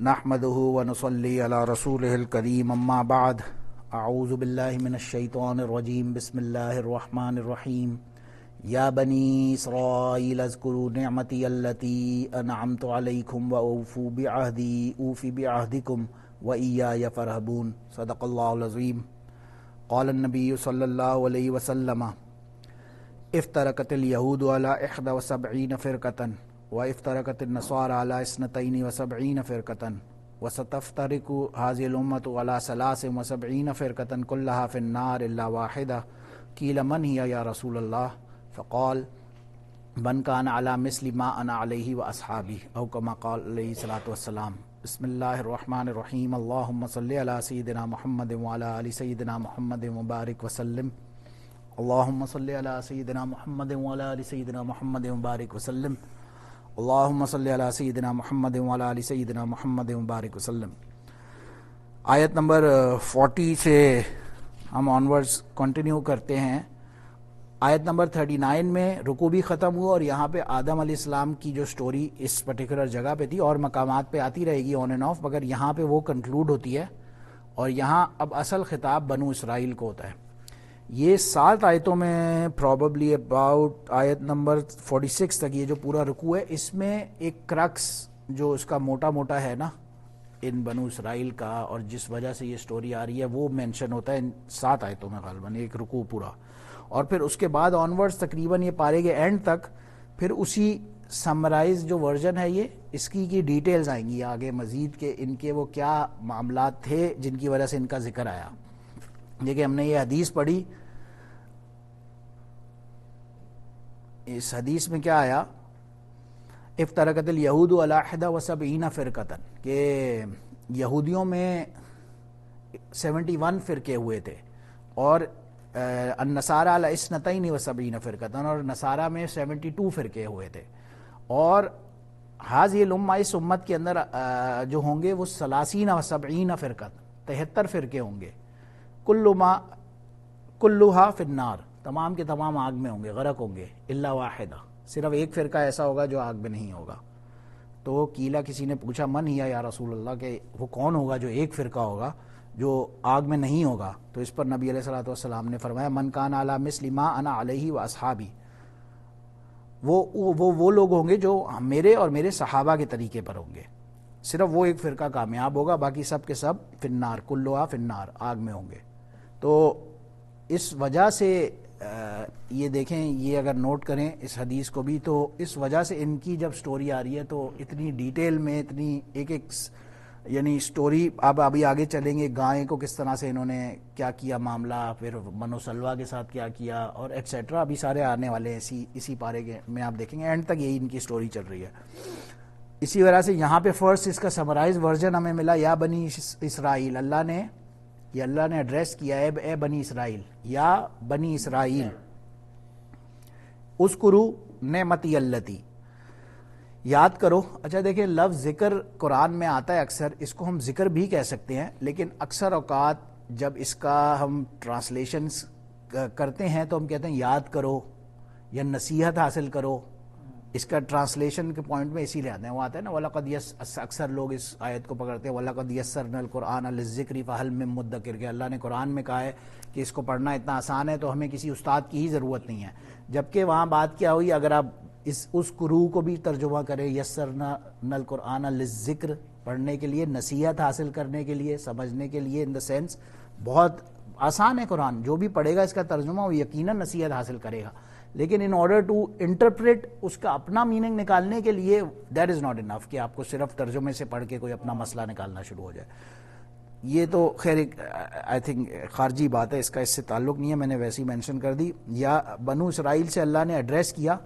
نحمده ونصلي على رسوله الكريم اما بعد اعوذ بالله من الشيطان الرجيم بسم الله الرحمن الرحيم يا بني اسرائيل اذكروا نعمتي التي انعمت عليكم واوفوا بعهدي اوف بعهدكم واياي فارهبون صدق الله العظيم. قال النبي صلى الله عليه وسلم افترقت اليهود على 71 فرقة وافترقت النصارى على 72 فرقة وستفترق هذه الأمة على 73 فرقة كلها في النار إلا واحدة. قيل من هي يا رسول الله؟ فقال من كان على مثل ما أنا عليه وأصحابي أو كما قال عليه الصلاة والسلام. بسم الله الرحمن الرحيم. اللهم صل على سيدنا محمد وعلى آل سيدنا محمد وبارك وسلم. اللهم صل على سيدنا محمد وعلى آل سيدنا محمد وبارك وسلم. اللهم صل على سيدنا محمد وعلى آل سيدنا محمد وبارك وسلم. آیت نمبر 40 سے ہم آنورڈز کنٹینیو کرتے ہیں. آیت نمبر 39 میں رکوع بھی ختم ہوا اور یہاں پہ آدم علیہ السلام کی جو سٹوری اس پرٹیکولر جگہ پہ تھی اور مقامات پہ آتی رہے گی آن اینڈ آف، مگر یہاں پہ وہ کنکلوڈ ہوتی ہے اور یہاں اب اصل خطاب بنو اسرائیل کو ہوتا ہے. یہ 7 آیتوں میں پروبیبلی اباؤٹ آیت نمبر 46 تک یہ جو پورا رکوع ہے، اس میں ایک کرکس جو اس کا موٹا موٹا ہے نا ان بنو اسرائیل کا اور جس وجہ سے یہ سٹوری آ رہی ہے وہ مینشن ہوتا ہے ان 7 آیتوں میں غالباً ایک رکوع پورا. اور پھر اس کے بعد آنورڈز تقریباً یہ پارے کے اینڈ تک پھر اسی سمرائز جو ورژن ہے یہ اس کی ڈیٹیلز آئیں گی آگے مزید کہ ان کے وہ کیا معاملات تھے جن کی وجہ سے ان کا ذکر آیا. دیکھیں ہم نے یہ حدیث پڑھی، اس حدیث میں کیا آیا؟ افترقت الیہود علی 71 فرقۃ، کہ یہودیوں میں 71 فرقے ہوئے تھے اور النصارى علی 72 فرقۃ، اور نصارہ میں 72 فرقے ہوئے تھے. اور هذه الامہ، اس امت کے اندر جو ہوں گے وہ 30 و 70 فرقۃ، 73 فرقے ہوں گے. کلھا فی النار، تمام کے تمام آگ میں ہوں گے، غرق ہوں گے. الا واحدہ، صرف ایک فرقہ ایسا ہوگا جو آگ میں نہیں ہوگا. تو کیلا کسی نے پوچھا من ہی یا رسول اللہ، کہ وہ کون ہوگا جو ایک فرقہ ہوگا جو آگ میں نہیں ہوگا؟ تو اس پر نبی علیہ الصلوۃ والسلام نے فرمایا من کان علی مثل ما انا علیہ واصحابی، وہ لوگ ہوں گے جو میرے اور میرے صحابہ کے طریقے پر ہوں گے. صرف وہ ایک فرقہ کامیاب ہوگا، باقی سب کے سب فی النار، کلھا فی النار، آگ میں ہوں گے. تو اس وجہ سے یہ دیکھیں، یہ اگر نوٹ کریں اس حدیث کو بھی، تو اس وجہ سے ان کی جب سٹوری آ رہی ہے تو اتنی ڈیٹیل میں، اتنی ایک یعنی سٹوری. اب ابھی آگے چلیں گے گائے کو کس طرح سے انہوں نے کیا کیا معاملہ، پھر منو سلوا کے ساتھ کیا کیا اور ایٹسیٹرا، ابھی سارے آنے والے ہیں اسی پارے کے میں. آپ دیکھیں گے اینڈ تک یہی ان کی سٹوری چل رہی ہے. اسی وجہ سے یہاں پہ فرسٹ اس کا سمرائز ورژن ہمیں ملا، یا بنی اسرائیل. اللہ نے ایڈریس کیا ہے اے بنی اسرائیل، یا بنی اسرائیل اذکروا نعمتی اللتی، یاد کرو. اچھا دیکھیں، لفظ ذکر قرآن میں آتا ہے اکثر، اس کو ہم ذکر بھی کہہ سکتے ہیں، لیکن اکثر اوقات جب اس کا ہم ٹرانسلیشنز کرتے ہیں تو ہم کہتے ہیں یاد کرو یا نصیحت حاصل کرو. اس کا ٹرانسلیشن کے پوائنٹ میں اسی لیے آتے ہیں، وہ آتا ہے نا وَلَقَدْ، اکثر لوگ اس آیت کو پکڑتے ہیں وَلَقَدْ يَسَّرْنَا الْقُرْآنَ لِلذِّكْرِ فَهَلْ مِن مُدَّكِرٍ، کہ اللہ نے قرآن میں کہا ہے کہ اس کو پڑھنا اتنا آسان ہے تو ہمیں کسی استاد کی ہی ضرورت نہیں ہے. جبکہ وہاں بات کیا ہوئی، اگر آپ اس قرو کو بھی ترجمہ کریں، یسرنا القرآن للذکر، پڑھنے کے لیے، نصیحت حاصل کرنے کے لیے، سمجھنے کے لیے، ان دا سینس بہت آسان ہے قرآن. جو بھی پڑھے گا اس کا ترجمہ وہ یقیناً نصیحت حاصل کرے گا، لیکن ان آرڈر ٹو انٹرپریٹ، اس کا اپنا میننگ نکالنے کے لیے دیٹ از ناٹ انف کہ آپ کو صرف ترجمے سے پڑھ کے کوئی اپنا مسئلہ نکالنا شروع ہو جائے. یہ تو خیر آئی تھنک خارجی بات ہے، اس کا اس سے تعلق نہیں ہے، میں نے ویسے ہی مینشن کر دی. یا بنو اسرائیل سے اللہ نے ایڈریس کیا.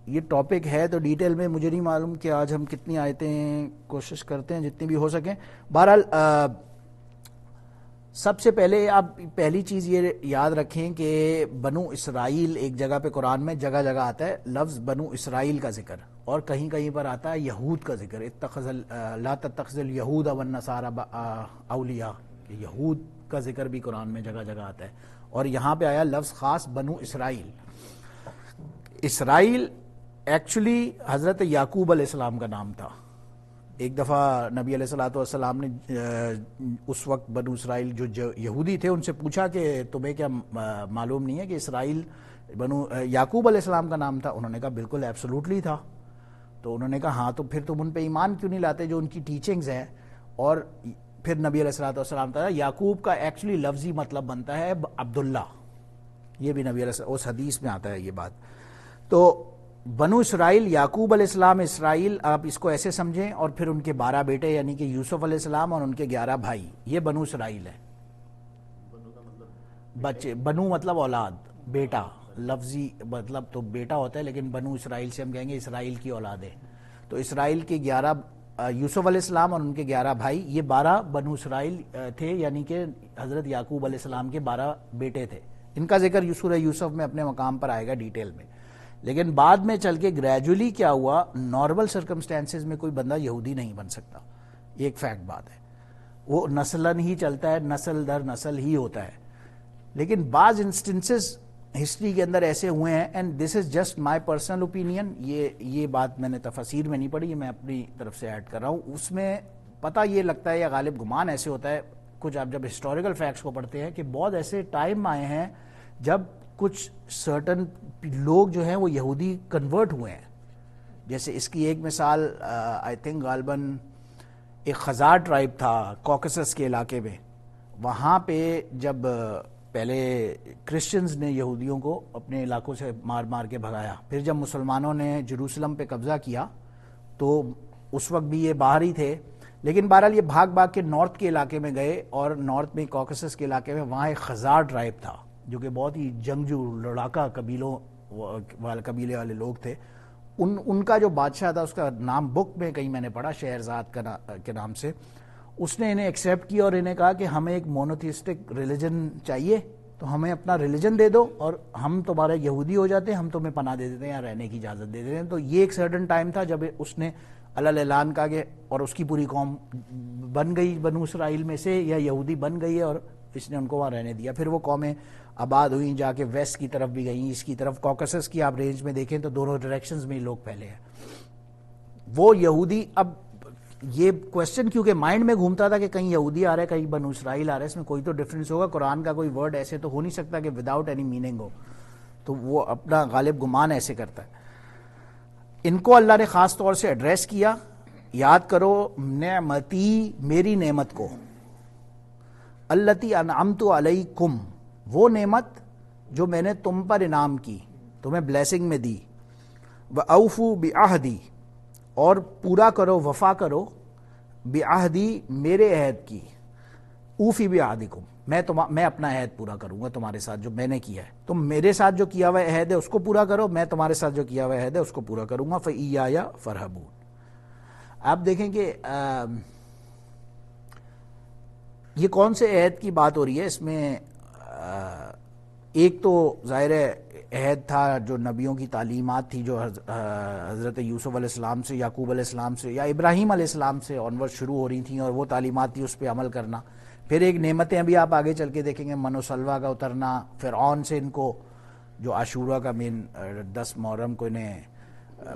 یہ ٹاپک ہے تو ڈیٹیل میں مجھے نہیں معلوم کہ آج ہم کتنی آیتیں کوشش کرتے ہیں جتنی بھی ہو سکیں. بہرحال سب سے پہلے آپ پہلی چیز یہ یاد رکھیں کہ بنو اسرائیل ایک جگہ پہ قرآن میں جگہ جگہ آتا ہے لفظ بنو اسرائیل کا ذکر، اور کہیں کہیں پر آتا ہے یہود کا ذکر. لا تتخذوا اليہود والنصارى اولیاء، کہ یہود کا ذکر بھی قرآن میں جگہ جگہ آتا ہے. اور یہاں پہ آیا لفظ خاص بنو اسرائیل. اسرائیل ایکچولی حضرت یعقوب علیہ السلام کا نام تھا، ایک دفعہ نبی علیہ الصلوۃ والسلام نے اس وقت بنو اسرائیل جو یہودی تھے ان سے پوچھا کہ تمہیں کیا معلوم نہیں ہے کہ اسرائیل یعقوب علیہ السلام کا نام تھا؟ انہوں نے کہا بالکل ایبسولوٹلی تھا. تو انہوں نے کہا ہاں تو پھر تم ان پہ ایمان کیوں نہیں لاتے جو ان کی ٹیچنگز ہیں؟ اور پھر نبی علیہ الصلوۃ والسلام تھا یعقوب کا ایکچولی لفظی مطلب بنتا ہے عبداللہ. یہ بھی نبی علیہ اس حدیث میں آتا ہے یہ بات. تو بنو اسرائیل، یعقوب علیہ السلام، اسرائیل، آپ اس کو ایسے سمجھیں، اور پھر ان کے 12 بیٹے یعنی کہ یوسف علیہ السلام اور ان کے 11 بھائی، یہ بنو اسرائیل ہے. بچے، بنو مطلب اولاد، بیٹا، لفظی مطلب تو بیٹا ہوتا ہے، لیکن بنو اسرائیل سے ہم کہیں گے اسرائیل کی اولاد ہے. تو اسرائیل کے 11 یوسف علیہ السلام اور ان کے 11 بھائی، یہ 12 بنو اسرائیل تھے، یعنی کہ حضرت یعقوب علیہ السلام کے 12 بیٹے تھے. ان کا ذکر سورہ یوسف میں اپنے مقام پر آئے گا ڈیٹیل میں. لیکن بعد میں چل کے گریجولی کیا ہوا، نارمل سرکمسٹانسز میں کوئی بندہ یہودی نہیں بن سکتا، یہ ایک فیکٹ بات ہے. وہ نسلاً ہی چلتا ہے، نسل در نسل ہی ہوتا ہے. لیکن بعض انسٹنسز ہسٹری کے اندر ایسے ہوئے ہیں، and this is just my personal opinion, یہ بات میں نے تفاسیر میں نہیں پڑھی، یہ میں اپنی طرف سے ایڈ کر رہا ہوں. اس میں پتہ یہ لگتا ہے یا غالب گمان ایسے ہوتا ہے، کچھ آپ جب ہسٹوریکل فیکٹس کو پڑھتے ہیں کہ بہت ایسے ٹائم آئے ہیں جب کچھ سرٹن لوگ جو ہیں وہ یہودی کنورٹ ہوئے ہیں. جیسے اس کی ایک مثال آئی تھنک غالباً ایک خزار ٹرائب تھا کوکسس کے علاقے میں. وہاں پہ جب پہلے کرسچنز نے یہودیوں کو اپنے علاقوں سے مار مار کے بھگایا، پھر جب مسلمانوں نے جروسلم پہ قبضہ کیا تو اس وقت بھی یہ باہر ہی تھے، لیکن بہرحال یہ بھاگ بھاگ کے نارتھ کے علاقے میں گئے، اور نارتھ میں کوکسس کے علاقے میں وہاں ایک خزار ٹرائب تھا جو کہ بہت ہی جنگجو لڑاکا قبیلے والے لوگ تھے. ان کا جو بادشاہ تھا، اس کا نام بک میں کہیں میں نے پڑھا شہرزاد کے نام سے، اس نے انہیں ایکسیپٹ کیا اور انہیں کہا کہ ہمیں ایک مونوتھیسٹک ریلیجن چاہیے، تو ہمیں اپنا ریلیجن دے دو اور ہم تمہارے یہودی ہو جاتے ہیں، ہم تمہیں پناہ دے دیتے ہیں یا رہنے کی اجازت دے دیتے ہیں. تو یہ ایک سرٹن ٹائم تھا جب اس نے علی اعلان کہا کہ، اور اس کی پوری قوم بن گئی بنو اسرائیل میں سے یا یہودی بن گئی ہے، اور اس نے ان کو وہاں رہنے دیا. پھر وہ قومیں آباد ہوئیں، جا کے ویسٹ کی طرف بھی گئیں، اس کی طرف کوکسس کی آپ رینج میں دیکھیں تو دونوں ڈائریکشنز میں لوگ پھیلے ہیں. وہ یہودی، اب یہ کوشچن کیونکہ مائنڈ میں گھومتا تھا کہ کہیں یہودی آ رہا ہے کہیں بنو اسرائیل آ رہا ہے، اس میں کوئی تو ڈفرینس ہوگا، قرآن کا کوئی ورڈ ایسے تو ہو نہیں سکتا کہ وداؤٹ اینی میننگ ہو. تو وہ اپنا غالب گمان ایسے کرتا ہے. ان کو اللہ نے خاص طور سے ایڈریس کیا، یاد کرو نعمتی، میری نعمت کو، التی انعمت علیکم، وہ نعمت جو میں نے تم پر انعام کی، تمہیں بلیسنگ میں دی. وَأَوْفُوا بِعَہْدِی، اور پورا کرو، وفا کرو، بعہدی، میرے عہد کی. اوفی بعہدکم، میں اپنا عہد پورا کروں گا تمہارے ساتھ جو میں نے کیا ہے. تم میرے ساتھ جو کیا ہوا عہد ہے اس کو پورا کرو، میں تمہارے ساتھ جو کیا ہوا عہد ہے اس کو پورا کروں گا. فَإِيَّايَ فَارْهَبُونِ. آپ دیکھیں کہ یہ کون سے عہد کی بات ہو رہی ہے اس میں. ایک تو ظاہر عہد تھا جو نبیوں کی تعلیمات تھی جو حضرت یوسف علیہ السلام سے، یعقوب علیہ السلام سے یا ابراہیم علیہ السلام سے آنورڈ شروع ہو رہی تھیں، اور وہ تعلیمات تھی اس پہ عمل کرنا. پھر ایک نعمتیں ابھی آپ آگے چل کے دیکھیں گے، من و سلوہ کا اترنا، فرعون سے ان کو جو عاشورہ کا مین 10 محرم کو انہیں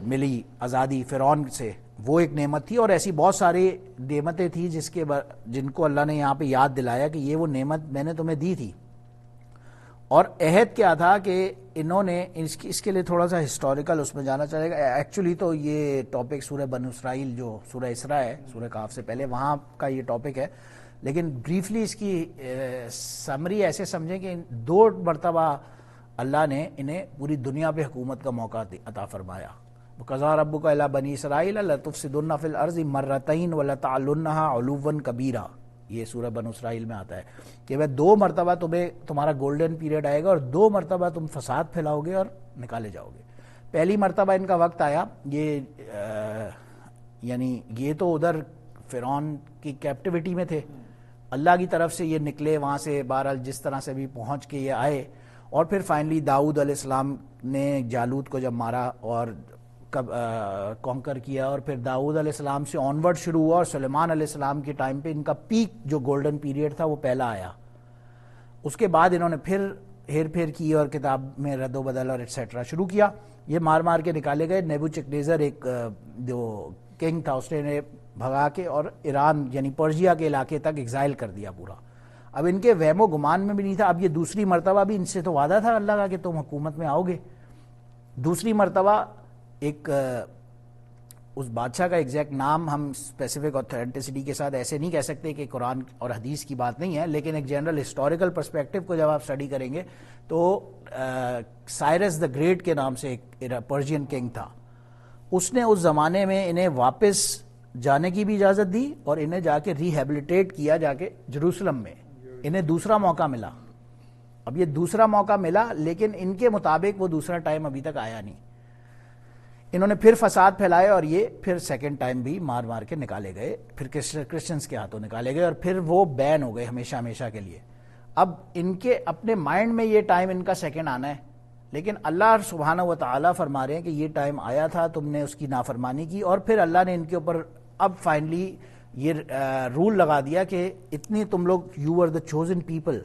ملی آزادی فرعون سے، وہ ایک نعمت تھی. اور ایسی بہت ساری نعمتیں تھیں جن کو اللہ نے یہاں پہ یاد دلایا کہ یہ وہ نعمت میں نے تمہیں دی تھی. اور عہد کیا تھا کہ انہوں نے اس کے لیے تھوڑا سا ہسٹوریکل اس میں جانا چاہے گا. ایکچولی تو یہ ٹاپک سورہ بنو اسرائیل جو سورہ اسراء ہے، سورہ کاف سے پہلے، وہاں کا یہ ٹاپک ہے. لیکن بریفلی اس کی سمری ایسے سمجھیں کہ 2 مرتبہ اللہ نے انہیں پوری دنیا پہ حکومت کا موقع عطا فرمایا. وَقَضَىٰ رَبُّكَ إِلَىٰ بَنِي إِسْرَائِيلَ لَتُفْسِدُنَّ فِي الْأَرْضِ مَرَّتَيْنِ وَلَتَعْلُنَّهَا عُلُوًّا كَبِيرًا. یہ سورہ بنو اسرائیل میں آتا ہے کہ 2 مرتبہ تمہارا گولڈن پیریڈ آئے گا اور 2 مرتبہ تم فساد پھیلاؤ گے اور نکالے جاؤ گے. پہلی مرتبہ ان کا وقت آیا، یعنی یہ تو ادھر فرعون کی کیپٹیوٹی میں تھے، اللہ کی طرف سے یہ نکلے وہاں سے، بہرحال جس طرح سے بھی پہنچ کے یہ آئے. اور پھر فائنلی داؤد علیہ السلام نے جالوت کو جب مارا اور کانکر کیا، اور پھر داؤد علیہ السلام سے آنورڈ شروع ہوا، اور سلیمان علیہ السلام کے ٹائم پہ ان کا پیک جو گولڈن پیریڈ تھا وہ پہلا آیا. اس کے بعد انہوں نے پھر ہیر پھیر کی اور کتاب میں رد و بدل اور ایٹسیٹرا شروع کیا. یہ مار مار کے نکالے گئے. نیبوچڈنیزر ایک جو کنگ تھا، اس نے بھگا کے اور ایران یعنی پرشیا کے علاقے تک ایگزائل کر دیا پورا. اب ان کے وہم و گمان میں بھی نہیں تھا. اب یہ دوسری مرتبہ بھی ان سے تو وعدہ تھا اللہ کا کہ تم حکومت میں آؤ گے. دوسری مرتبہ ایک اس بادشاہ کا ایگزیکٹ نام ہم اسپیسیفک اوتھینٹسٹی کے ساتھ ایسے نہیں کہہ سکتے کہ قرآن اور حدیث کی بات نہیں ہے, لیکن ایک جنرل ہسٹوریکل پرسپیکٹو کو جب آپ اسٹڈی کریں گے تو سائرس دا گریٹ کے نام سے ایک پرشین کنگ تھا. اس نے اس زمانے میں انہیں واپس جانے کی بھی اجازت دی اور انہیں جا کے ریہیبلیٹیٹ کیا جا کے جروسلم میں. انہیں دوسرا موقع ملا. اب یہ دوسرا موقع ملا لیکن ان کے مطابق وہ دوسرا ٹائم ابھی تک آیا نہیں. انہوں نے پھر فساد پھیلائے اور یہ پھر سیکنڈ ٹائم بھی مار مار کے نکالے گئے, پھر کرسچنس کے ہاتھوں نکالے گئے اور پھر وہ بین ہو گئے ہمیشہ ہمیشہ کے لیے. اب ان کے اپنے مائنڈ میں یہ ٹائم ان کا سیکنڈ آنا ہے, لیکن اللہ سبحانہ و تعالیٰ فرما رہے ہیں کہ یہ ٹائم آیا تھا, تم نے اس کی نافرمانی کی, اور پھر اللہ نے ان کے اوپر اب فائنلی یہ رول لگا دیا کہ اتنی تم لوگ you are the chosen people,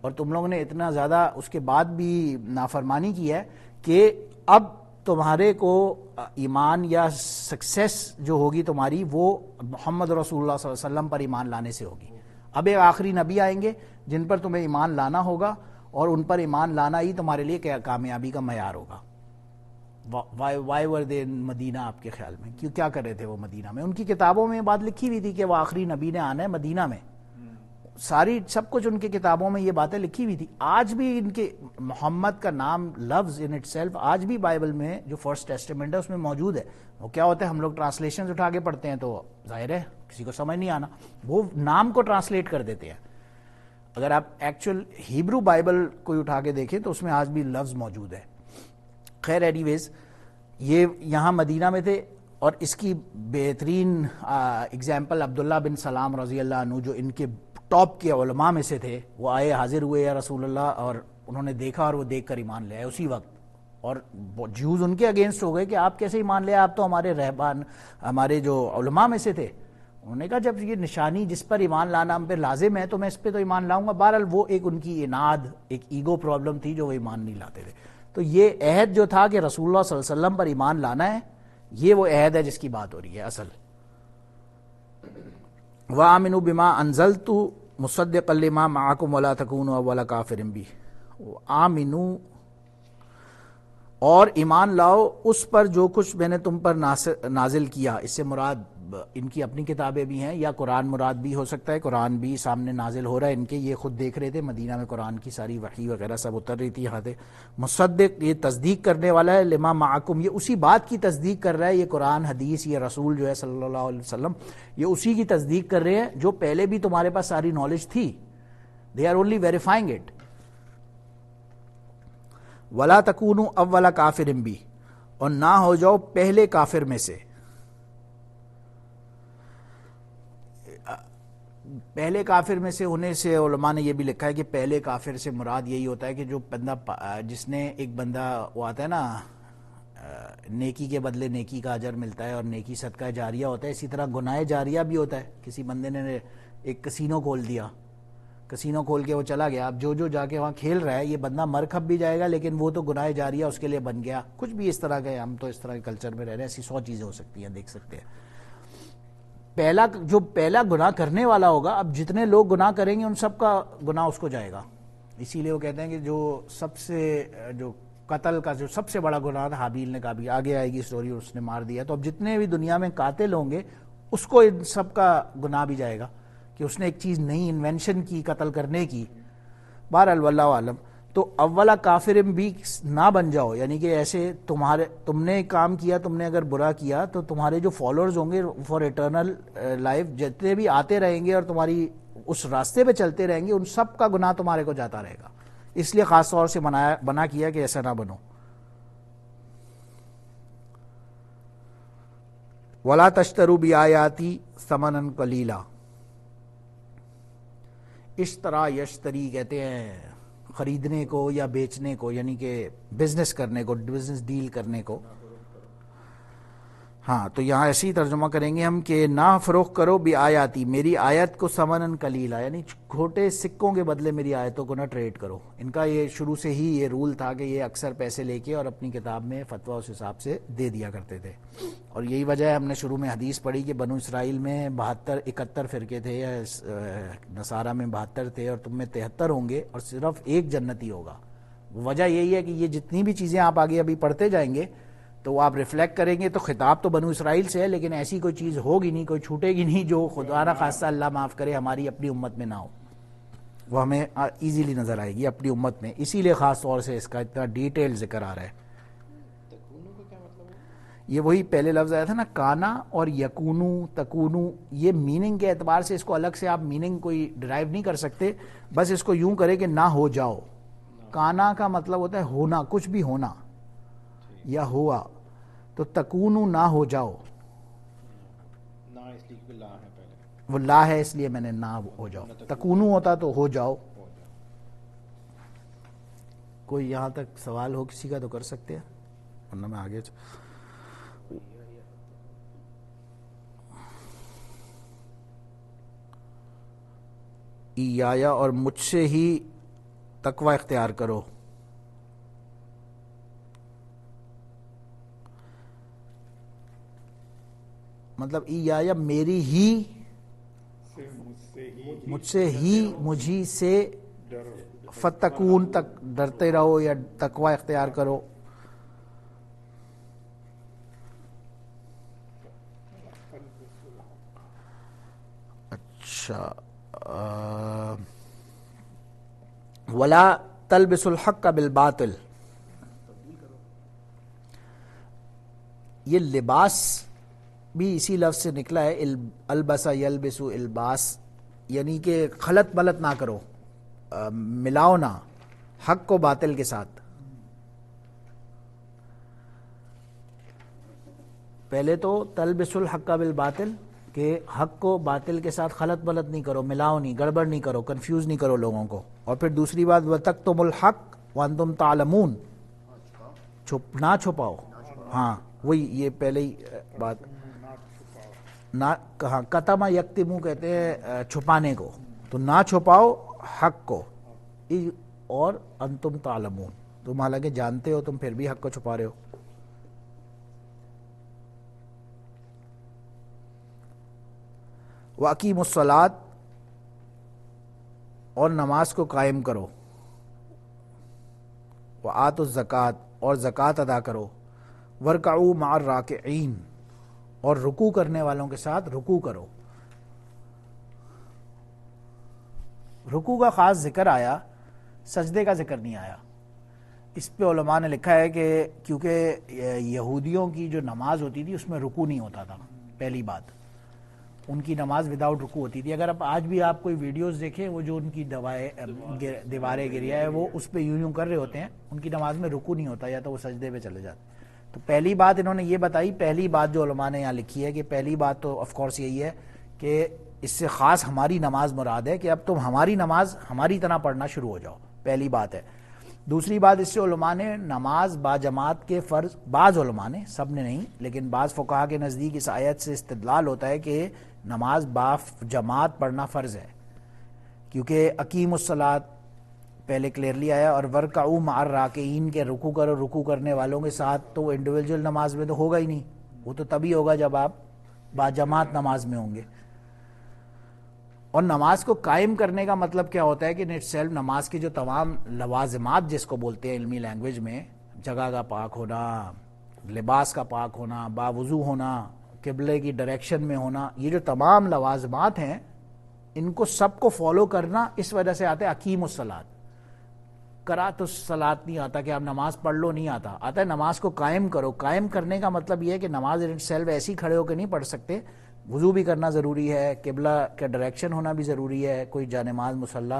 اور تم لوگوں نے اتنا زیادہ اس کے بعد بھی نافرمانی کی ہے کہ اب تمہارے کو ایمان یا سکسیس جو ہوگی تمہاری وہ محمد رسول اللہ صلی اللہ علیہ وسلم پر ایمان لانے سے ہوگی. اب ایک آخری نبی آئیں گے جن پر تمہیں ایمان لانا ہوگا, اور ان پر ایمان لانا ہی تمہارے لیے کامیابی کا معیار ہوگا. وائی ور دے مدینہ, آپ کے خیال میں کیا کر رہے تھے وہ مدینہ میں؟ ان کی کتابوں میں یہ بات لکھی ہوئی تھی کہ وہ آخری نبی نے آنا ہے مدینہ میں, ساری سب کچھ ان کی کتابوں میں یہ باتیں لکھی ہوئی تھی. آج بھی ان کے محمد کا نام لفظ ان اٹ سیلف آج بھی بائبل میں جو فرسٹ ٹیسٹمنٹ ہے اس میں موجود ہے. وہ کیا ہوتا ہے, ہم لوگ ٹرانسلیشنز اٹھا کے پڑھتے ہیں تو ظاہر ہے کسی کو سمجھ نہیں آنا, وہ نام کو ٹرانسلیٹ کر دیتے ہیں. اگر آپ ایکچوئل ہیبرو بائبل کوئی اٹھا کے دیکھیں تو اس میں آج بھی لفظ موجود ہے. خیر اینی ویز یہ یہاں مدینہ میں تھے, اور اس کی بہترین اگزامپل عبداللہ بن سلام رضی اللہ عنہ جو ان کے ٹاپ کے علماء میں سے تھے, وہ آئے حاضر ہوئے یا رسول اللہ, اور انہوں نے دیکھا اور وہ دیکھ کر ایمان لے آئے اسی وقت. اور جیوز ان کے اگینسٹ ہو گئے کہ آپ کیسے ایمان لے آئے, آپ تو ہمارے رہبان ہمارے جو علماء میں سے تھے. انہوں نے کہا جب یہ نشانی جس پر ایمان لانا ہم پہ لازم ہے تو میں اس پہ تو ایمان لاؤں گا. بہرحال وہ ایک ان کی اناد, ایک ایگو پرابلم تھی جو وہ ایمان نہیں لاتے تھے. تو یہ عہد جو تھا کہ رسول اللہ صلی اللہ علیہ وسلم پر ایمان لانا ہے, یہ وہ عہد ہے جس کی بات ہو رہی ہے اصل. وَآمِنُوا بِمَا أَنزَلْتُ مُصَدِّقًا لِمَا مَعَكُمْ وَلَا تَكُونُوا أَوَّلَ كَافِرٍ بِهِ. آمنو, اور ایمان لاؤ اس پر جو کچھ میں نے تم پر نازل کیا. اس سے مراد ان کی اپنی کتابیں بھی ہیں یا قرآن مراد بھی ہو سکتا ہے. قرآن بھی سامنے نازل ہو رہا ہے ان کے, یہ خود دیکھ رہے تھے مدینہ میں قرآن کی ساری وحی وغیرہ سب اتر رہی تھی یہاں سے. مصدق یہ تصدیق کرنے والا ہے, لما معکم یہ اسی بات کی تصدیق کر رہا ہے. یہ قرآن حدیث یہ رسول جو ہے صلی اللہ علیہ وسلم یہ اسی کی تصدیق کر رہے ہیں جو پہلے بھی تمہارے پاس ساری نالج تھی. They are only verifying it. ولا تکونوا اول کافر بی, اور نہ ہو جاؤ پہلے کافر میں سے. پہلے کافر میں سے ہونے سے علماء نے یہ بھی لکھا ہے کہ پہلے کافر سے مراد یہی ہوتا ہے کہ جو بندہ جس نے ایک بندہ وہ آتا ہے نا نیکی کے بدلے نیکی کا اجر ملتا ہے اور نیکی صدقہ جاریہ ہوتا ہے, اسی طرح گناہ جاریہ بھی ہوتا ہے. کسی بندے نے ایک کسینو کھول دیا, کسینو کھول کے وہ چلا گیا, اب جو جا کے وہاں کھیل رہا ہے یہ بندہ مر کھپ بھی جائے گا لیکن وہ تو گناہ جاریہ اس کے لیے بن گیا. کچھ بھی اس طرح کے, ہم تو اس طرح کے کلچر میں رہ رہے ہیں, ایسی 100 چیزیں ہو سکتی ہیں, دیکھ سکتے ہیں. پہلا گناہ کرنے والا ہوگا, اب جتنے لوگ گناہ کریں گے ان سب کا گناہ اس کو جائے گا. اسی لیے وہ کہتے ہیں کہ جو قتل کا جو سب سے بڑا گناہ تھا حابیل نے قابیل, آگے آئے گی سٹوری, اس نے مار دیا. تو اب جتنے بھی دنیا میں قاتل ہوں گے اس کو ان سب کا گناہ بھی جائے گا کہ اس نے ایک چیز نئی انوینشن کی قتل کرنے کی. بہرحال واللہ عالم. تو اولا کافر بھی نہ بن جاؤ, یعنی کہ ایسے تم نے کام کیا, تم نے اگر برا کیا تو تمہارے جو فالوورز ہوں گے فار ایٹرنل لائف جتنے بھی آتے رہیں گے اور تمہاری اس راستے پہ چلتے رہیں گے ان سب کا گناہ تمہارے کو جاتا رہے گا. اس لیے خاص طور سے بنا کیا کہ ایسا نہ بنو. ولا تشتروا بآیاتی ثمنا قلیلا. اشترا یشتری کہتے ہیں خریدنے کو یا بیچنے کو, یعنی کہ بزنس کرنے کو, بزنس ڈیل کرنے کو. ہاں تو یہاں ایسے ہی ترجمہ کریں گے ہم کہ نہ فروخت کرو بھی آیاتی، میری آیت کو ثمناً قلیلا، یعنی چھوٹے سکوں کے بدلے میری آیتوں کو نہ ٹریڈ کرو. ان کا یہ شروع سے ہی یہ رول تھا کہ یہ اکثر پیسے لے کے اور اپنی کتاب میں فتویٰ اس حساب سے دے دیا کرتے تھے. اور یہی وجہ ہے ہم نے شروع میں حدیث پڑھی کہ بنو اسرائیل میں 71 فرقے تھے، یا نصارہ میں 72 تھے، اور تم میں 73 ہوں گے اور صرف ایک جنتی ہوگا. وجہ یہی ہے کہ یہ جتنی بھی چیزیں آپ آگے ابھی پڑھتے جائیں گے تو آپ ریفلیکٹ کریں گے تو خطاب تو بنو اسرائیل سے ہے، لیکن ایسی کوئی چیز ہوگی نہیں، کوئی چھوٹے گی نہیں جو خدا نہ خاصہ اللہ معاف کرے ہماری اپنی امت میں نہ ہو. وہ ہمیں ایزیلی نظر آئے گی اپنی امت میں، اسی لیے خاص طور سے اس کا اتنا ڈیٹیل ذکر آ رہا ہے. یہ وہی پہلے لفظ آیا تھا نا، کانا اور یکونو تکونو، یہ میننگ کے اعتبار سے اس کو الگ سے آپ میننگ کوئی ڈرائیو نہیں کر سکتے، بس اس کو یوں کرے کہ نہ ہو جاؤ. کانا کا مطلب ہوتا ہے ہونا، کچھ بھی ہونا یا ہوا، تو تکونو نہ ہو جاؤ. وہ لا ہے اس لیے میں نے نہ ہو جاؤ، تکونو ہوتا تو ہو جاؤ. کوئی یہاں تک سوال ہو کسی کا تو کر سکتے ہیں، ورنہ میں آگے ایایا اور مجھ سے ہی تقوی اختیار کرو. مطلب ایایا میری ہی، مجھ سے ہی، مجھی سے فتقون تک ڈرتے رہو یا تقوی اختیار کرو. اچھا، ولا تلبس الحق بالباطل، یہ لباس بھی اسی لفظ سے نکلا ہے، البسا یلبس الباس، یعنی کہ خلط ملط نہ کرو، ملاؤ نہ حق کو باطل کے ساتھ. پہلے تو تلبس الحق بالباطل کہ حق کو باطل کے ساتھ خلط ملط نہیں کرو، ملاؤ نہیں، گڑبڑ نہیں کرو، کنفیوز نہیں کرو لوگوں کو. اور پھر دوسری بات وَتَكْتُمُ الْحَقَّ وَأَنْتُمْ تَعْلَمُونَ، نہ چھپاؤ. ہاں وہی یہ پہلے ہی بات، نہ کہاں کتما یکتمو کہتے ہیں چھپانے کو، تو نہ چھپاؤ حق کو، اور انتم تعلمون، تم حالانکہ جانتے ہو تم پھر بھی حق کو چھپا رہے ہو. وَأَقِیمُوا الصَّلَاةَ، اور نماز کو قائم کرو. وَآتُوا الزَّکَاةَ، اور زکوٰۃ ادا کرو. وَارْکَعُوا مَعَ الرَّاکِعِینَ، اور رکوع کرنے والوں کے ساتھ رکوع کرو. رکوع کا خاص ذکر آیا، سجدے کا ذکر نہیں آیا. اس پہ علماء نے لکھا ہے کہ کیونکہ یہودیوں کی جو نماز ہوتی تھی اس میں رکوع نہیں ہوتا تھا. پہلی بات، ان کی نماز وداؤٹ رکوع ہوتی تھی. اگر آج بھی آپ کوئی ویڈیوز دیکھیں، وہ جو ان کی دیواریں گریا ہے وہ اس پہ یوں کر رہے ہوتے ہیں، ان کی نماز میں رکوع نہیں ہوتا، یا تو وہ سجدے پہ چلے جاتے. تو پہلی بات انہوں نے یہ بتائی، پہلی بات جو علماء نے یہاں لکھی ہے کہ پہلی بات تو آف کورس یہی ہے کہ اس سے خاص ہماری نماز مراد ہے کہ اب تم ہماری نماز ہماری طرح پڑھنا شروع ہو جاؤ. پہلی بات ہے. دوسری بات، اس سے علماء نے نماز با جماعت کے فرض، بعض علماء نے، سب نے نہیں، لیکن بعض فقہا کے نزدیک اس آیت سے استدلال ہوتا ہے کہ نماز با جماعت پڑھنا فرض ہے، کیونکہ اقیم الصلاۃ پہلے کلیئرلی آیا، اور ورکعوا مع الراکعین کے رکوع کرو رکوع کرنے والوں کے ساتھ. تو وہ انڈیویجول نماز میں تو ہوگا ہی نہیں، وہ تو تبھی ہوگا جب آپ با جماعت نماز میں ہوں گے. اور نماز کو قائم کرنے کا مطلب کیا ہوتا ہے کہ نیٹ سیلف نماز کی جو تمام لوازمات جس کو بولتے ہیں علمی لینگویج میں، جگہ کا پاک ہونا، لباس کا پاک ہونا، باوضو ہونا، قبلے کی ڈائریکشن میں ہونا، یہ جو تمام لوازمات ہیں ان کو سب کو فالو کرنا اس وجہ سے آتا ہے اقیم الصلاۃ. کرات الصلاۃ نہیں آتا کہ آپ نماز پڑھ لو، نہیں آتا، آتا ہے نماز کو قائم کرو. قائم کرنے کا مطلب یہ ہے کہ نماز ان سیلف ایسے ہی کھڑے ہو کے نہیں پڑھ سکتے، وضو بھی کرنا ضروری ہے، قبلہ کا ڈائریکشن ہونا بھی ضروری ہے، کوئی جانماز مصلی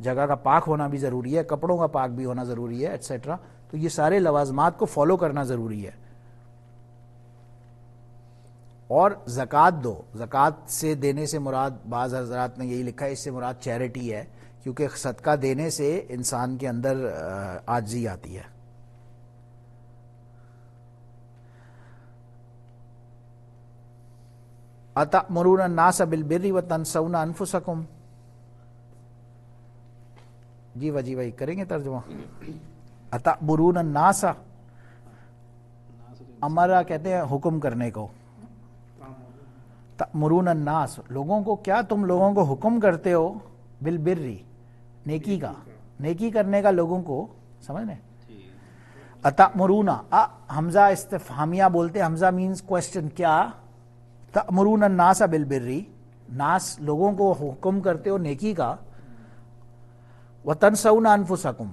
جگہ کا پاک ہونا بھی ضروری ہے، کپڑوں کا پاک بھی ہونا ضروری ہے، ایٹسیٹرا. تو یہ سارے لوازمات کو فالو کرنا ضروری ہے. اور زکوٰۃ دو، زکوٰۃ سے دینے سے مراد بعض حضرات نے یہی لکھا ہے، اس سے مراد چیریٹی ہے، کیونکہ صدقہ دینے سے انسان کے اندر عاجزی آتی ہے. اتأمرون الناس بالبر وتنسون انفسکم. جی وجی بھائی کریں گے ترجمہ. اتأمرون الناس، امرا کہتے ہیں حکم کرنے کو. تأمرون الناس لوگوں کو، کیا تم لوگوں کو حکم کرتے ہو، بالبری نیکی کا، نیکی کرنے کا لوگوں کو، سمجھ لیں. اتأمرون حمزہ استفہامیہ بولتے ہیں، حمزہ مینز کوشچن، کیا تأمرون الناس بالبری، ناس لوگوں کو حکم کرتے ہو نیکی کا، وتنسون انفسکم،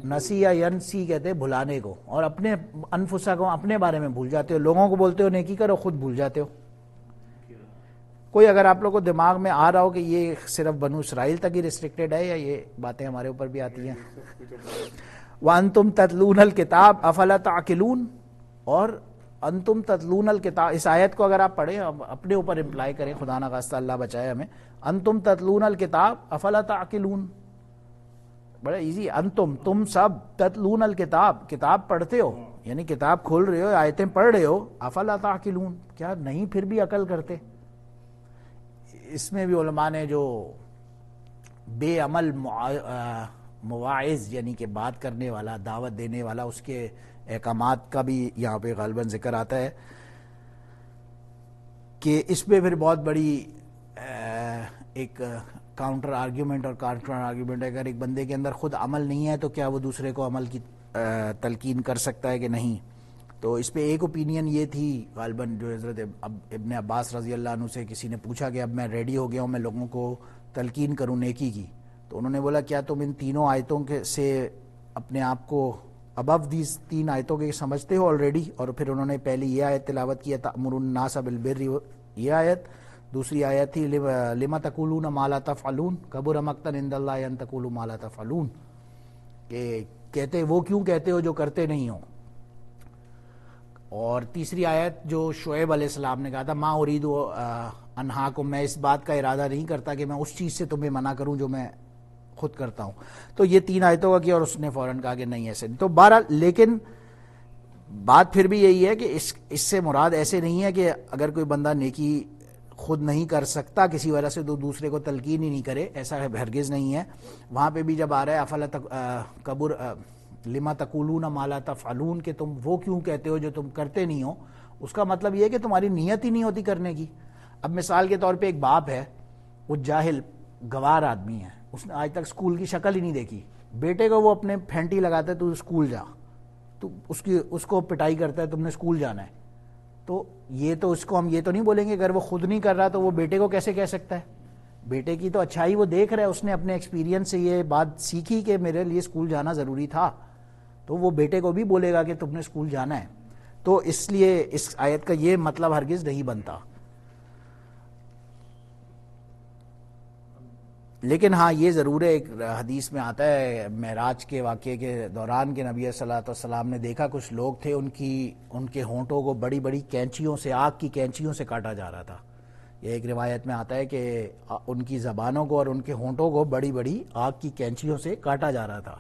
نسی یا ینسی کہتے ہیں بھلانے کو، اور اپنے انفسکم اپنے بارے میں بھول جاتے ہو. لوگوں کو بولتے ہو نیکی کرو، خود بھول جاتے ہو. کوئی اگر آپ لوگوں کو دماغ میں آ رہا ہو کہ یہ صرف بنو اسرائیل تک ہی ریسٹرکٹیڈ ہے یا یہ باتیں ہمارے اوپر بھی آتی ہیں. وَأَنْتُمْ تَتْلُونَ الْكِتَابَ أَفَلَا تَعْقِلُونَ، اور انتم تتلون الکتاب، اس آیت کو اگر آپ پڑھیں اپنے اوپر امپلائی کریں، خدا نخواستہ اللہ بچائے ہمیں. انتم تتلون الکتاب افلا تعقلون، بڑا ایزی. انتم تم سب، تتلون الکتاب کتاب پڑھتے ہو، یعنی کتاب کھول رہے ہو، آیتیں پڑھ رہے ہو، افلا تعقلون کیا نہیں پھر بھی عقل کرتے. اس میں بھی علماء نے جو بے عمل مواعظ یعنی کہ بات کرنے والا، دعوت دینے والا، اس کے احکامات کا بھی یہاں پہ غالباً ذکر آتا ہے کہ اس میں پھر بہت بڑی ایک کاؤنٹر آرگیومنٹ اور کاؤنٹر آرگیومنٹ ہے. اگر ایک بندے کے اندر خود عمل نہیں ہے تو کیا وہ دوسرے کو عمل کی تلقین کر سکتا ہے کہ نہیں. تو اس پہ ایک اوپینین یہ تھی غالباً جو حضرت ابن عباس رضی اللہ عنہ سے کسی نے پوچھا کہ اب میں ریڈی ہو گیا ہوں، میں لوگوں کو تلقین کروں نیکی کی، تو انہوں نے بولا کیا تم ان تینوں آیتوں کے سے اپنے آپ کو ابو دیز تین آیتوں کے سمجھتے ہو آلریڈی. اور پھر انہوں نے پہلی یہ آیت تلاوت کی تأمرون الناس بالبر، یہ آیت. دوسری آیت تھی لما تقولون ما لا تفعلون کبر مقتا عند اللہ ان تقولوا ما لا تفعلون، کہ کہتے وہ کیوں کہتے ہو جو کرتے نہیں ہو. اور تیسری آیت جو شعیب علیہ السلام نے کہا تھا ما ارید انہاکم، میں اس بات کا ارادہ نہیں کرتا کہ میں اس چیز سے تمہیں منع کروں جو میں خود کرتا ہوں. تو یہ تین آیتوں کا کیا، اور اس نے فوراً کہا کہ نہیں ایسے نہیں. تو بہرحال لیکن بات پھر بھی یہی ہے کہ اس سے مراد ایسے نہیں ہے کہ اگر کوئی بندہ نیکی خود نہیں کر سکتا کسی وجہ سے تو دوسرے کو تلقین ہی نہیں کرے، ایسا ہرگز نہیں ہے. وہاں پہ بھی جب آ رہا ہے افلا کبر لما تقولون ما لا تفعلون، کہ تم وہ کیوں کہتے ہو جو تم کرتے نہیں ہو، اس کا مطلب یہ ہے کہ تمہاری نیت ہی نہیں ہوتی کرنے کی. اب مثال کے طور پہ ایک باپ ہے، وہ جاہل گوار آدمی ہے، اس نے آج تک اسکول کی شکل ہی نہیں دیکھی، بیٹے کو وہ اپنے پھینٹی لگاتا ہے تو اسکول جا، تو اس کو پٹائی کرتا ہے تم نے اسکول جانا ہے. تو یہ تو اس کو ہم یہ تو نہیں بولیں گے اگر وہ خود نہیں کر رہا تو وہ بیٹے کو کیسے کہہ سکتا ہے. بیٹے کی تو اچھائی وہ دیکھ رہا ہے، اس نے اپنے ایکسپیرینس سے یہ بات سیکھی کہ میرے لیے اسکول جانا ضروری تھا، تو وہ بیٹے کو بھی بولے گا کہ تم نے اسکول جانا ہے. تو اس لیے اس آیت کا یہ مطلب ہرگز نہیں بنتا. لیکن ہاں یہ ضرور ہے، ایک حدیث میں آتا ہے معراج کے واقعے کے دوران کہ نبی صلی اللہ علیہ وسلم نے دیکھا کچھ لوگ تھے ان کے ہونٹوں کو بڑی بڑی کینچیوں سے، آگ کی کینچیوں سے کاٹا جا رہا تھا. یہ ایک روایت میں آتا ہے کہ ان کی زبانوں کو اور ان کے ہونٹوں کو بڑی بڑی آگ کی کینچیوں سے کاٹا جا رہا تھا.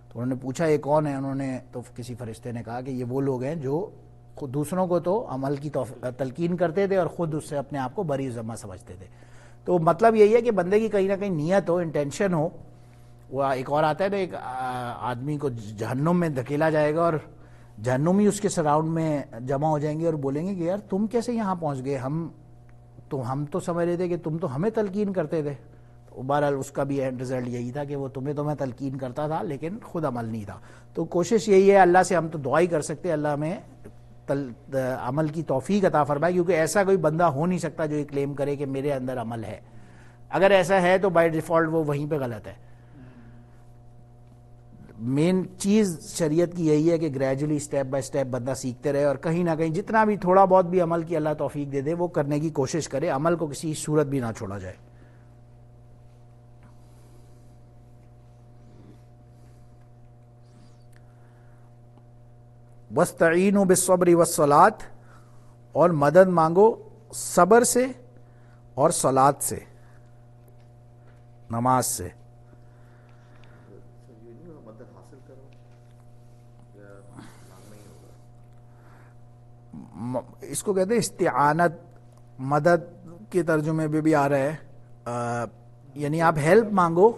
تو انہوں نے پوچھا یہ کون ہے، انہوں نے تو کسی فرشتے نے کہا کہ یہ وہ لوگ ہیں جو خود دوسروں کو تو عمل کی تلقین کرتے تھے اور خود اس سے اپنے آپ کو بری ذمہ سمجھتے تھے. تو مطلب یہی ہے کہ بندے کی کہیں نہ کہیں نیت ہو، انٹینشن ہو. وہ ایک اور آتا ہے نا، ایک آدمی کو جہنم میں دھکیلا جائے گا اور جہنمی اس کے سراؤنڈ میں جمع ہو جائیں گے اور بولیں گے کہ یار تم کیسے یہاں پہنچ گئے، ہم تو سمجھ رہے تھے کہ تم تو ہمیں تلقین کرتے تھے. تو بہرحال اس کا بھی اینڈ رزلٹ یہی تھا کہ وہ تمہیں تو میں تلقین کرتا تھا لیکن خود عمل نہیں تھا. تو کوشش یہی ہے، اللہ سے ہم تو دعا ہی کر سکتے اللہ ہمیں عمل کی توفیق عطا فرمائے، کیونکہ ایسا کوئی بندہ ہو نہیں سکتا جو یہ کلیم کرے کہ میرے اندر عمل ہے. اگر ایسا ہے تو بائی ڈیفالٹ وہ وہیں پہ غلط ہے. مین چیز شریعت کی یہی ہے کہ گریجولی اسٹیپ بائی اسٹیپ بندہ سیکھتے رہے، اور کہیں نہ کہیں جتنا بھی تھوڑا بہت بھی عمل کی اللہ توفیق دے دے وہ کرنے کی کوشش کرے، عمل کو کسی صورت بھی نہ چھوڑا جائے. وَاسْتَعِینُوا بِالصَّبْرِ وَالصَّلَاةِ، اور مدد مانگو صبر سے اور صلاۃ سے، نماز سے. اس کو کہتے ہیں استعانت. مدد کے ترجمے میں بھی آ رہا ہے یعنی آپ ہیلپ مانگو.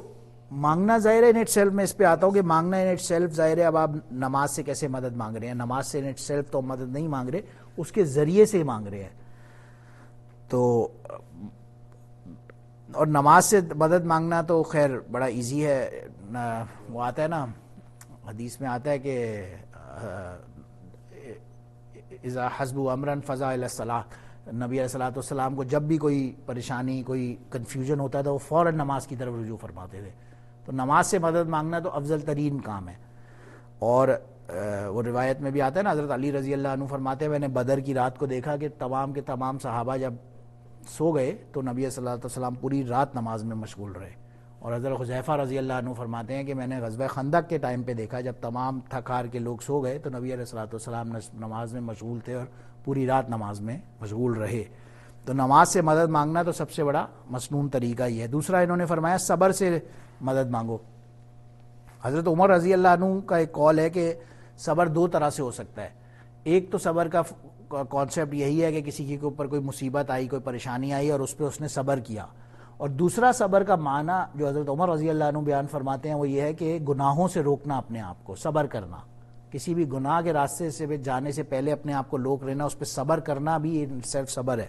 مانگنا ظاہر ہے ان اٹ سیلف, میں اس پہ آتا ہوں کہ مانگنا ان اٹ سیلف ظاہر ہے. اب آپ نماز سے کیسے مدد مانگ رہے ہیں؟ نماز سے ان اٹ سیلف تو مدد نہیں مانگ رہے, اس کے ذریعے سے مانگ رہے ہیں. تو اور نماز سے مدد مانگنا تو خیر بڑا ایزی ہے. وہ آتا ہے نا حدیث میں آتا ہے کہ اذا حسبوا امرا فزع الی الصلاۃ, نبی علیہ الصلوۃ والسلام کو جب بھی کوئی پریشانی کوئی کنفیوژن ہوتا تھا وہ فوراً نماز کی طرف رجوع فرماتے تھے. تو نماز سے مدد مانگنا تو افضل ترین کام ہے. اور وہ روایت میں بھی آتا ہے نا, حضرت علی رضی اللہ عنہ فرماتے ہیں میں نے بدر کی رات کو دیکھا کہ تمام کے تمام صحابہ جب سو گئے تو نبی صلی اللہ علیہ وسلم پوری رات نماز میں مشغول رہے. اور حضرت حذیفہ رضی اللہ عنہ فرماتے ہیں کہ میں نے غزوہ خندق کے ٹائم پہ دیکھا جب تمام تھک ہار کے لوگ سو گئے تو نبی علیہ الصلوۃ والسلام نماز میں مشغول تھے اور پوری رات نماز میں مشغول رہے. تو نماز سے مدد مانگنا تو سب سے بڑا مسنون طریقہ ہی ہے. دوسرا انہوں نے فرمایا صبر سے مدد مانگو. حضرت عمر رضی اللہ عنہ کا ایک قول ہے کہ صبر دو طرح سے ہو سکتا ہے. ایک تو صبر کا کانسیپٹ یہی ہے کہ کسی کے اوپر کوئی مصیبت آئی, کوئی پریشانی آئی اور اس پہ اس نے صبر کیا. اور دوسرا صبر کا معنی جو حضرت عمر رضی اللہ عنہ بیان فرماتے ہیں وہ یہ ہے کہ گناہوں سے روکنا اپنے آپ کو, صبر کرنا. کسی بھی گناہ کے راستے سے جانے سے پہلے اپنے آپ کو روک لینا, اس پہ صبر کرنا بھی صرف صبر ہے.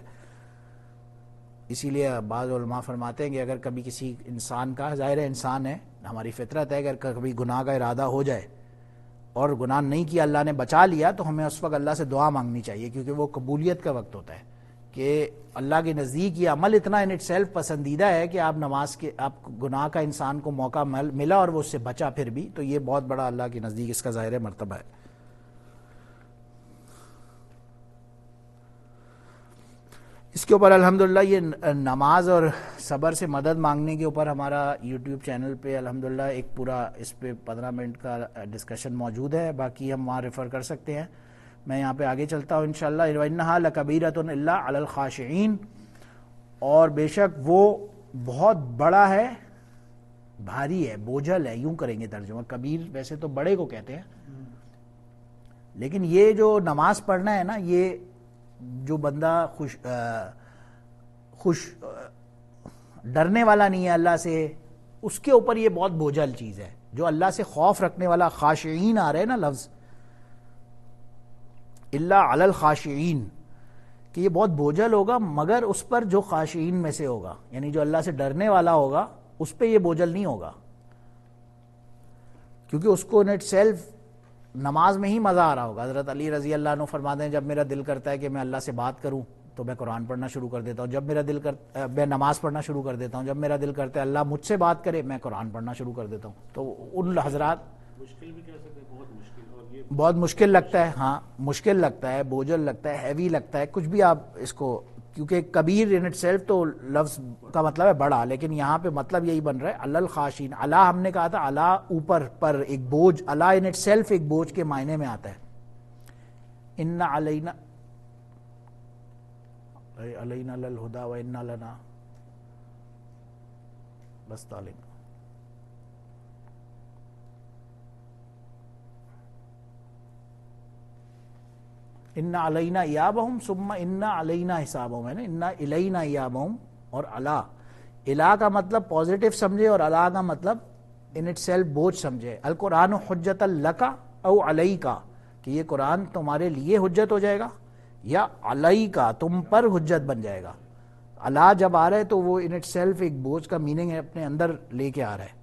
اسی لیے بعض علماء فرماتے ہیں کہ اگر کبھی کسی انسان کا, ظاہر ہے انسان ہے, ہماری فطرت ہے, اگر کبھی گناہ کا ارادہ ہو جائے اور گناہ نہیں کیا, اللہ نے بچا لیا, تو ہمیں اس وقت اللہ سے دعا مانگنی چاہیے کیونکہ وہ قبولیت کا وقت ہوتا ہے کہ اللہ کے نزدیک یہ عمل اتنا ان اٹ سیلف پسندیدہ ہے کہ آپ نماز کے آپ گناہ کا انسان کو موقع ملا اور وہ اس سے بچا پھر بھی, تو یہ بہت بڑا اللہ کے نزدیک اس کا ظاہر مرتبہ ہے. اس کے اوپر الحمدللہ یہ نماز اور صبر سے مدد مانگنے کے اوپر ہمارا یوٹیوب چینل پہ الحمدللہ ایک پورا اس پہ 15 منٹ کا ڈسکشن موجود ہے, باقی ہم وہاں ریفر کر سکتے ہیں. میں یہاں پہ آگے چلتا ہوں انشاءاللہ. وَإِنَّهَا لَكَبِيرَةٌ إِلَّا عَلَى الْخَاشِعِينَ, اور بے شک وہ بہت بڑا ہے, بھاری ہے, بوجھل ہے, یوں کریں گے ترجمہ. کبیر ویسے تو بڑے کو کہتے ہیں, لیکن یہ جو نماز پڑھنا ہے نا, یہ جو بندہ خوش ڈرنے والا نہیں ہے اللہ سے, اس کے اوپر یہ بہت بوجھل چیز ہے. جو اللہ سے خوف رکھنے والا, خاشعین آ رہے ہیں نا لفظ, الا علی الخاشعین, کہ یہ بہت بوجھل ہوگا مگر اس پر جو خاشعین میں سے ہوگا, یعنی جو اللہ سے ڈرنے والا ہوگا اس پہ یہ بوجھل نہیں ہوگا, کیونکہ اس کو نیٹ سیلف نماز میں ہی مزہ آ رہا ہوگا. حضرت علی رضی اللہ عنہ فرماتے ہیں جب میرا دل کرتا ہے کہ میں اللہ سے بات کروں تو میں قرآن پڑھنا شروع کر دیتا ہوں, جب میرا دل کرتا میں نماز پڑھنا شروع کر دیتا ہوں, جب میرا دل کرتا ہے اللہ مجھ سے بات کرے میں قرآن پڑھنا شروع کر دیتا ہوں. تو ان حضرات مشکل بھی کہہ سکتے ہیں, بہت مشکل, اور یہ بہت مشکل لگتا ہے, ہاں مشکل لگتا ہے, بوجھل لگتا ہے, ہیوی لگتا ہے, کچھ بھی آپ اس کو, کیونکہ کبیر ان اٹ سیلف تو لفظ کا مطلب ہے بڑا, لیکن یہاں پہ مطلب یہی بن رہا ہے علی الخاشعین. اللہ ہم نے کہا تھا اللہ اوپر پر ایک بوجھ, اللہ ان اٹ سیلف ایک بوجھ کے معنی میں آتا ہے. ان علینا علینا للہدی و انا لنا بس تعلیم. ان علینا ایابہم ثم ان علینا حسابہم, ہے نا, ان الینا ایابہم. اور الا کا مطلب پازیٹیو سمجھے اور الا کا مطلب ان اٹ سیلف بوجھ سمجھے. القرآن حجۃ لک او علیک, کہ یہ قرآن تمہارے لیے حجت ہو جائے گا یا علیک تم پر حجت بن جائے گا. الا جب آ رہا ہے تو وہ ان اٹ سیلف ایک بوجھ کا میننگ ہے, اپنے اندر لے کے آ رہا ہے.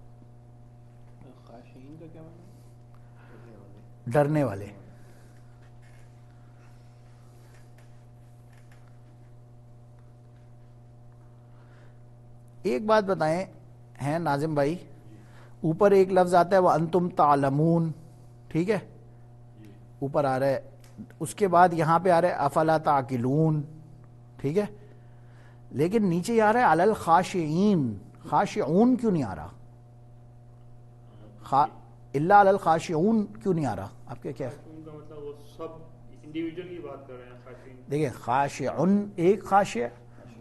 خاشعین کا کیا معنی؟ ڈرنے والے. ایک بات بتائیں ہیں ناظم بھائی, اوپر ایک لفظ آتا ہے وَأَنْتُمْ تَعْلَمُونَ, ٹھیک ہے, اوپر آ رہا ہے, اس کے بعد یہاں پہ آ رہا ہے افلا تعقلون, ٹھیک ہے, لیکن نیچے آ رہا ہے علی الخاشعین. خاشعون کیوں نہیں آ رہا؟ الا علی الخاشعون کیوں نہیں آ رہا؟ آپ کے کیا ان کا مطلب وہ سب انڈیویجول کی بات کر رہے ہیں خاشعین. دیکھیں, خاشعن ایک خاشع,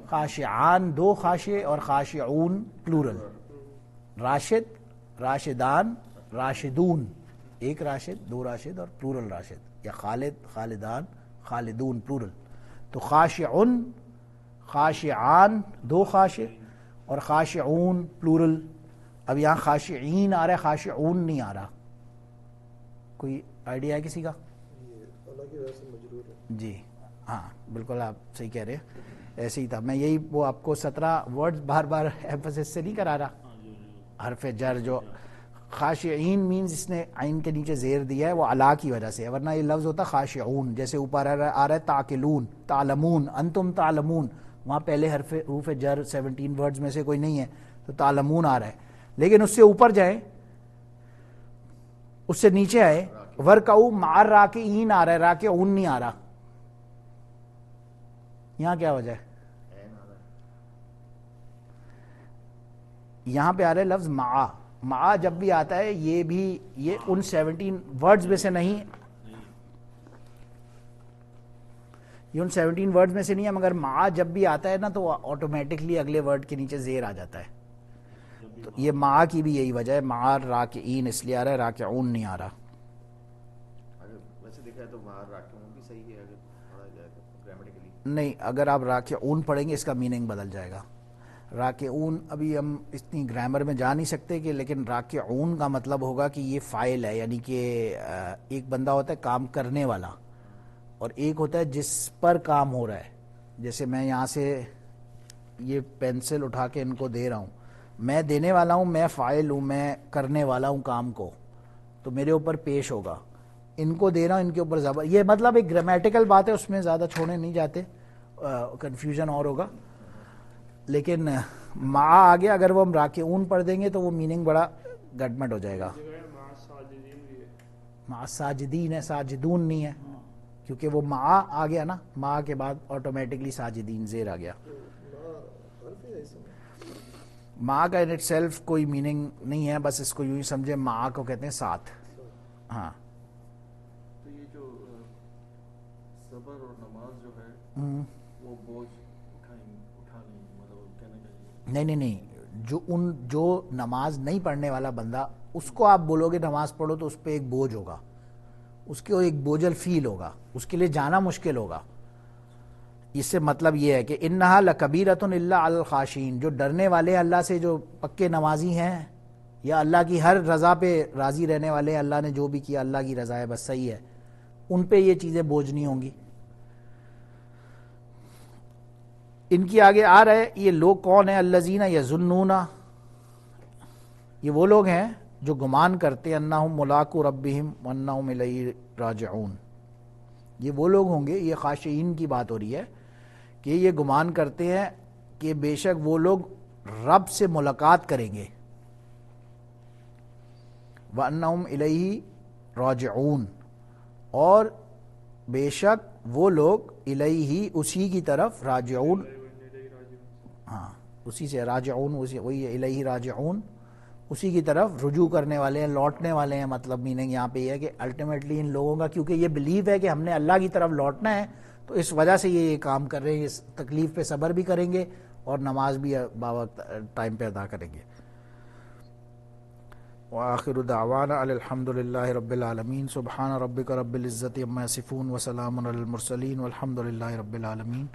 خاشعان دو خاشع, اور خاشعون پلورل. راشد, راشدان, راشدون, ایک راشد, دو راشد اور پلورل راشد, یا خالد, خالدان, خالدون پلورل. تو خاشعن, خاشعان دو خاشع اور خاشعون پلورل. اب یہاں خاشعین آ رہا ہے, خاشعون نہیں آ رہا. کوئی آئیڈیا ہے کسی کا؟ جی ہاں بالکل آپ صحیح کہہ رہے ہیں, ایسے ہی تھا. میں یہی وہ آپ کو 17 ورڈز بار بار ایمفسس سے نہیں کرا رہا. حرف جر جو خاشعین مینز اس نے عین کے نیچے زیر دیا ہے وہ علا کی وجہ سے, ورنہ یہ لفظ ہوتا خاشعون. جیسے اوپر آ رہا ہے تاکلون, تعلمون, انتم تعلمون, وہاں پہلے حروف جر 17 ورڈز میں سے کوئی نہیں ہے تو تعلمون آ رہا ہے. لیکن اس سے اوپر جائیں, اس سے نیچے آئے, ورکعوا مع الراکعین آ رہا ہے, راکعون نہیں آ رہا. یہاں کیا وجہ ہے؟ یہاں پہ آ رہا ہے لفظ مع. مع جب بھی آتا ہے یہ بھی یہ ان 17 ورڈز میں سے نہیں, یہ ان 17 ورڈز میں سے نہیں ہے, مگر مع جب بھی آتا ہے نا تو آٹومیٹکلی اگلے ورڈ کے نیچے زیر آ جاتا ہے. تو یہ مع کی بھی یہی وجہ ہے, مع الراکعین اس لیے آ رہا ہے, راکعون نہیں آ رہا. ویسے دیکھا ہے تو مع راکعون بھی صحیح ہے اگر پڑھا جائے تو گرامیٹیکلی. نہیں, اگر آپ راکعون پڑھیں گے اس کا میننگ بدل جائے گا. راکعون ابھی ہم اتنی گرامر میں جا نہیں سکتے کہ, لیکن راکعون کا مطلب ہوگا کہ یہ فاعل ہے, یعنی کہ ایک بندہ ہوتا ہے کام کرنے والا اور ایک ہوتا ہے جس پر کام ہو رہا ہے. جیسے میں یہاں سے یہ پینسل اٹھا کے ان کو دے رہا ہوں, میں دینے والا ہوں, میں فاعل ہوں, میں کرنے والا ہوں کام کو, تو میرے اوپر پیش ہوگا. ان کو دے رہا ہوں, ان کے اوپر زبر. یہ مطلب ایک گرامیٹیکل بات ہے, اس میں زیادہ چھوڑنے نہیں جاتے, کنفیوژن اور ہوگا. لیکن مع آ گیا, اگر وہ ہم راکعون پڑھ دیں گے تو وہ میننگ بڑا گڈمٹ ہو جائے گا. مع ساجدین ہے, ساجدون نہیں ہے, کیونکہ وہ مع آ گیا نا, مع کے بعد آٹومیٹکلی ساجدین زیر آ گیا. مع کا ان اٹ سیلف کوئی میننگ نہیں ہے, بس اس کو یوں ہی سمجھے, مع کو کہتے ہیں ساتھ. ہاں تو یہ جو صبر اور نماز جو ہے وہ بوجھ اٹھانی مطلب کہنے کا نہیں, جو نماز نہیں پڑھنے والا بندہ, اس کو آپ بولو گے نماز پڑھو تو اس پہ ایک بوجھ ہوگا, اس کو ایک بوجھل فیل ہوگا, اس کے لیے جانا مشکل ہوگا. اس سے مطلب یہ ہے کہ انہا لکبیرۃ الا علی الخاشعین, جو ڈرنے والے اللہ سے, جو پکے نمازی ہیں یا اللہ کی ہر رضا پہ راضی رہنے والے ہیں, اللہ نے جو بھی کیا اللہ کی رضا ہے بس صحیح ہے, ان پہ یہ چیزیں بوجھ نہیں ہوں گی. ان کی آگے آ رہے یہ لوگ کون ہیں؟ الذین یظنون, یہ وہ لوگ ہیں جو گمان کرتے ہیں, انہم ملاقو ربہم وانہم الیہ راجعون. یہ وہ لوگ ہوں گے, یہ خاشعین کی بات ہو رہی ہے کہ یہ گمان کرتے ہیں کہ بے شک وہ لوگ رب سے ملاقات کریں گے. وَأَنَّهُمْ إِلَيْهِ راجعون, اور بے شک وہ لوگ الیہ اسی کی طرف, راجعون ہاں اسی سے, راجعون وہی ہے, الیہ راجعون اسی کی طرف رجوع کرنے والے ہیں, لوٹنے والے ہیں. مطلب میننگ یہاں پہ یہ ہے کہ الٹیمیٹلی ان لوگوں کا کیونکہ یہ بلیو ہے کہ ہم نے اللہ کی طرف لوٹنا ہے, تو اس وجہ سے یہ کام کر رہے ہیں, اس تکلیف پہ صبر بھی کریں گے اور نماز بھی باوقت ٹائم پہ ادا کریں گے. وآخر دعوانا الحمد للہ رب العالمین. سبحان ربک رب العزت عما یصفون وسلام علی المرسلین والحمد للہ رب العالمین.